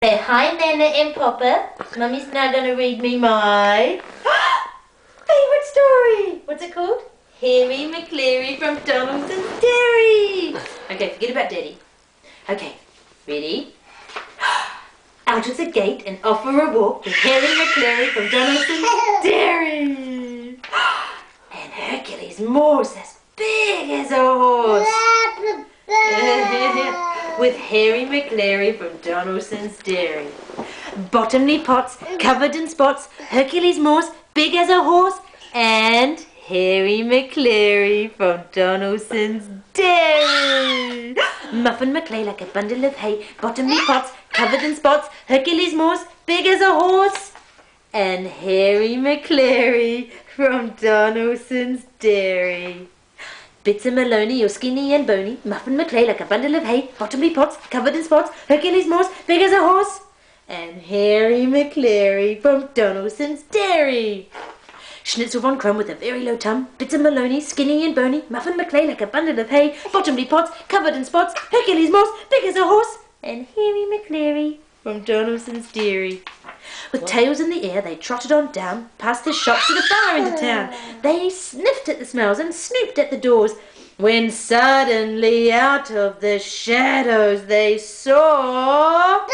Say hi, Nana and Papa. Mummy's now gonna read me my favourite story. What's it called? Harry McCleary from Donaldson's Dairy. Okay, forget about Daddy. Okay, ready? Out of the gate and off for a walk with Harry McCleary from Donaldson's Dairy. And Hercules Morse as big as a horse. With Harry McCleary from Donaldson's Dairy. Bottomley pots covered in spots, Hercules Morse big as a horse, and Harry McCleary from Donaldson's Dairy. Muffin McClay like a bundle of hay, Bottomley pots covered in spots, Hercules Morse big as a horse, and Harry McCleary from Donaldson's Dairy. Bitzer Maloney, you're skinny and bony, Muffin McClay like a bundle of hay, Bottomley pots covered in spots, Hercules Morse big as a horse, and Harry McCleary from Donaldson's Dairy. Schnitzel von Krumm with a very low tum, Bitzer Maloney, skinny and bony, Muffin McClay like a bundle of hay, Bottomley pots covered in spots, Hercules Morse big as a horse, and Harry McCleary from Donaldson's Dairy. With tails in the air, they trotted on down, past the shops to the far end of town. They sniffed at the smells and snooped at the doors, when suddenly out of the shadows they saw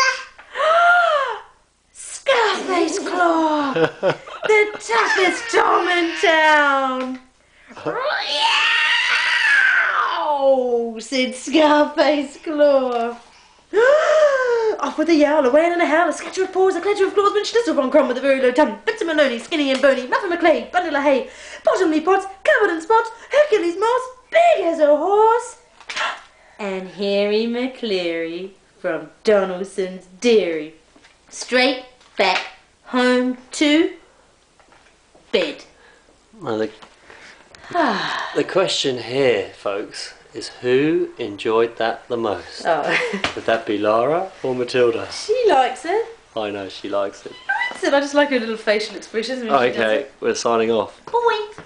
Scarface Claw, the toughest Tom in town. Meow, said Scarface Claw. Off with a yowl, a wail and a howl, a scatter of paws, a clatter of claws, when Schnitzel von Krumm with a very low tum, Bitzer Maloney, skinny and bony, Muffin McClay, bundle of hay, Bottomley pots, covered in spots, Hercules Morse, big as a horse, and Harry McCleary from Donaldson's Dairy. Straight back home to bed. Well, the question here, folks, is who enjoyed that the most? Oh. Would that be Lara or Matilda? She likes it. I know she likes it. I just like her little facial expressions when she does Okay, it. we're signing off. Boy.